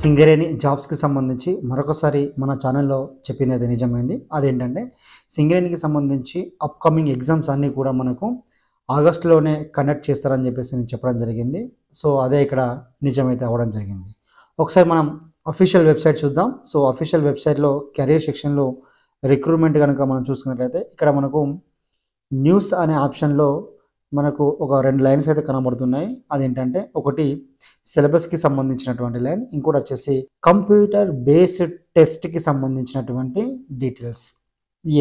సింగరేణి జాబ్స్కి సంబంధించి మరొకసారి మన ఛానల్లో చెప్పినది నిజమైంది. అదేంటంటే సింగరేణికి సంబంధించి అప్కమింగ్ ఎగ్జామ్స్ అన్నీ కూడా మనకు ఆగస్టులోనే కండక్ట్ చేస్తారని చెప్పేసి నేను చెప్పడం జరిగింది. సో అదే ఇక్కడ నిజమైతే అవ్వడం జరిగింది. ఒకసారి మనం అఫీషియల్ వెబ్సైట్ చూద్దాం. సో అఫీషియల్ వెబ్సైట్లో కెరీర్ సెక్షన్లో రిక్రూట్మెంట్ కనుక మనం చూసుకున్నట్లయితే ఇక్కడ మనకు న్యూస్ అనే ఆప్షన్లో మనకు ఒక 2 లైన్స్ అయితే కనబడుతున్నాయి. అదేంటంటే ఒకటి సిలబస్కి సంబంధించినటువంటి లైన్, ఇంకోటి వచ్చేసి కంప్యూటర్ బేస్డ్ టెస్ట్కి సంబంధించినటువంటి డీటెయిల్స్.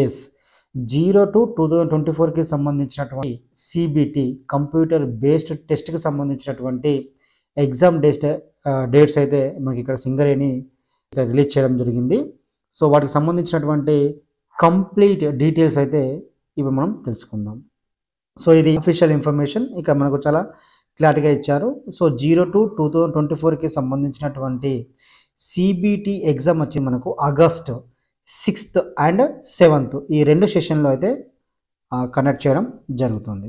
ఎస్ 0-2024కి సంబంధించినటువంటి సిబిటి కంప్యూటర్ బేస్డ్ టెస్ట్కి సంబంధించినటువంటి ఎగ్జామ్ డేట్స్ అయితే మనకి ఇక్కడ సింగరేణి ఇక్కడ రిలీజ్ చేయడం జరిగింది. సో వాటికి సంబంధించినటువంటి కంప్లీట్ డీటెయిల్స్ అయితే ఇవి మనం తెలుసుకుందాం. సో ఇది అఫీషియల్ ఇన్ఫర్మేషన్, ఇక మనకు చాలా క్లారిటీగా ఇచ్చారు. సో 0-2024కి సంబంధించినటువంటి సిబిటి ఎగ్జామ్ వచ్చి మనకు ఆగస్ట్ 6th and 7th ఈ 2 సెషన్లో అయితే కండక్ట్ చేయడం జరుగుతుంది.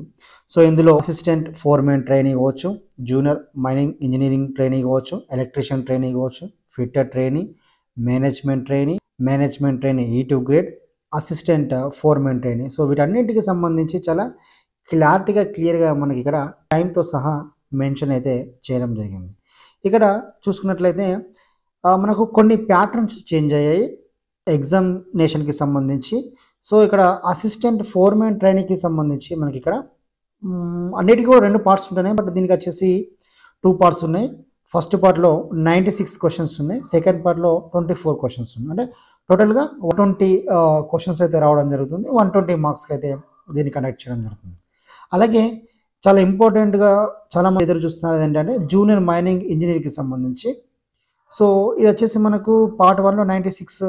సో ఇందులో అసిస్టెంట్ ఫోర్మెన్ ట్రైనింగ్ ఇవ్వచ్చు, జూనియర్ మైనింగ్ ఇంజనీరింగ్ ట్రైనింగ్ ఇవ్వచ్చు, ఎలక్ట్రీషియన్ ట్రైనింగ్ ఇవ్వచ్చు, fitter training, management training E2 grade, assistant foreman training. So వీటన్నింటికి సంబంధించి చాలా క్లియర్గా మనకి ఇక్కడ టైంతో సహా మెన్షన్ అయితే చేయడం జరిగింది. ఇక్కడ చూసుకున్నట్లయితే మనకు కొన్ని ప్యాటర్న్స్ చేంజ్ అయ్యాయి ఎగ్జామినేషన్కి సంబంధించి. సో ఇక్కడ అసిస్టెంట్ ఫోర్మెన్ ట్రైనింగ్కి సంబంధించి మనకి ఇక్కడ అన్నిటికీ కూడా 2 పార్ట్స్ ఉంటున్నాయి. బట్ దీనికి వచ్చేసి 2 పార్ట్స్ ఉన్నాయి. ఫస్ట్ పార్ట్లో 96 క్వశ్చన్స్ ఉన్నాయి, సెకండ్ పార్ట్లో 24 క్వశ్చన్స్ ఉన్నాయి. అంటే టోటల్గా 120 క్వశ్చన్స్ అయితే రావడం జరుగుతుంది. 120 మార్క్స్కి అయితే దీన్ని కండక్ట్ చేయడం జరుగుతుంది. అలాగే చాలా ఇంపార్టెంట్గా చాలామంది ఎదురు చూస్తున్నారు ఏంటంటే జూనియర్ మైనింగ్ ఇంజనీరింగ్కి సంబంధించి. సో ఇది వచ్చేసి మనకు పార్ట్ 1లో 96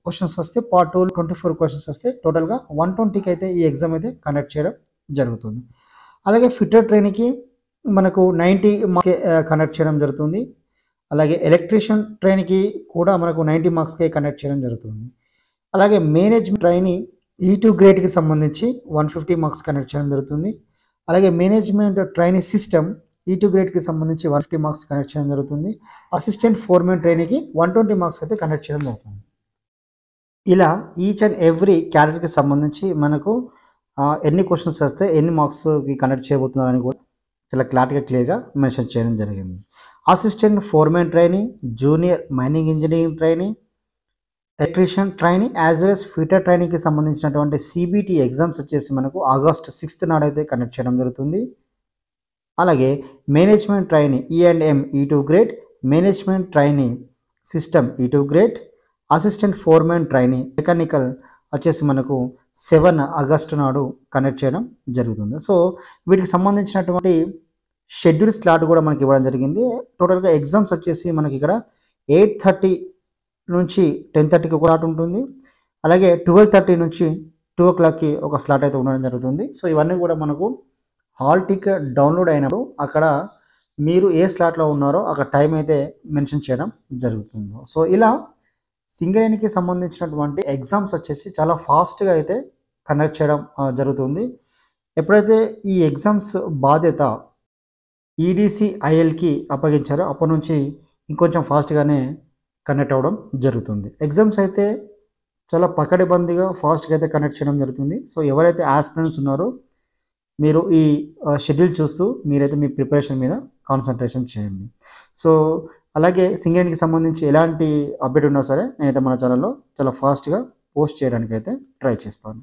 క్వశ్చన్స్ వస్తే, పార్ట్ 2లో 24 క్వశ్చన్స్ వస్తే, టోటల్గా 120కి అయితే ఈ ఎగ్జామ్ అయితే కండక్ట్ చేయడం జరుగుతుంది. అలాగే ఫిట్టర్ ట్రైనింగ్కి మనకు 90 మార్క్స్ కండక్ట్ చేయడం జరుగుతుంది. అలాగే ఎలక్ట్రీషియన్ ట్రైనింగ్కి కూడా మనకు 90 మార్క్స్కే కండక్ట్ చేయడం జరుగుతుంది. అలాగే మేనేజ్మెంట్ ట్రైనింగ్ E2 గ్రేడ్కి సంబంధించి 150 మార్క్స్ కండక్ట్ చేయడం జరుగుతుంది. అలాగే మేనేజ్మెంట్ ట్రైనింగ్ సిస్టమ్ E2 గ్రేడ్కి సంబంధించి 150 మార్క్స్ కండక్ట్ చేయడం జరుగుతుంది. అసిస్టెంట్ ఫోర్మెన్ ట్రైనింగ్కి 120 మార్క్స్ అయితే కండక్ట్ చేయడం జరుగుతుంది. ఇలా ఈచ్ అండ్ ఎవ్రీ క్యాడర్కి సంబంధించి మనకు ఎన్ని క్వశ్చన్స్ వస్తే ఎన్ని మార్క్స్కి కండక్ట్ చేయబోతున్నారని కూడా చాలా క్లియర్గా మెన్షన్ చేయడం జరిగింది. Assistant foreman training, junior mining engineering training, electrician training as well as fitter ట్రైనింగ్కి సంబంధించినటువంటి సిబిటి ఎగ్జామ్స్ వచ్చేసి మనకు ఆగస్ట్ 6th నాడైతే కండక్ట్ చేయడం జరుగుతుంది. అలాగే management training E&M E2 grade, management training system E2 grade, assistant foreman training mechanical వచ్చేసి మనకు 7 August నాడు కండక్ట్ చేయడం జరుగుతుంది. సో వీటికి సంబంధించినటువంటి షెడ్యూల్ స్లాట్ కూడా మనకి ఇవ్వడం జరిగింది. టోటల్గా ఎగ్జామ్స్ వచ్చేసి మనకి ఇక్కడ 8:30 నుంచి 10:30కి ఒక స్లాట్ ఉంటుంది. అలాగే 12:30 నుంచి 2 o'clockకి ఒక స్లాట్ అయితే ఉండడం జరుగుతుంది. సో ఇవన్నీ కూడా మనకు హాల్ టికెట్ డౌన్లోడ్ అయినప్పుడు అక్కడ మీరు ఏ స్లాట్లో ఉన్నారో అక్కడ టైం అయితే మెన్షన్ చేయడం జరుగుతుంది. సో ఇలా సింగరేణికి సంబంధించినటువంటి ఎగ్జామ్స్ వచ్చేసి చాలా ఫాస్ట్గా అయితే కండక్ట్ చేయడం జరుగుతుంది. ఎప్పుడైతే ఈ ఎగ్జామ్స్ బాధ్యత EDCILకి అప్పగించారో అప్పటి నుంచి ఇంకొంచెం ఫాస్ట్గానే కండక్ట్ అవ్వడం జరుగుతుంది. ఎగ్జామ్స్ అయితే చాలా పకడ్బందీగా ఫాస్ట్గా అయితే కండక్ట్ చేయడం జరుగుతుంది. సో ఎవరైతే ఆస్పిరెంట్స్ ఉన్నారో మీరు ఈ షెడ్యూల్ చూస్తూ మీరైతే మీ ప్రిపరేషన్ మీద కాన్సన్ట్రేషన్ చేయండి. సో అలాగే సింగరేణికి సంబంధించి ఎలాంటి అప్డేట్ ఉన్నా సరే నేనైతే మన ఛానల్లో చాలా ఫాస్ట్గా పోస్ట్ చేయడానికి అయితే ట్రై చేస్తాను.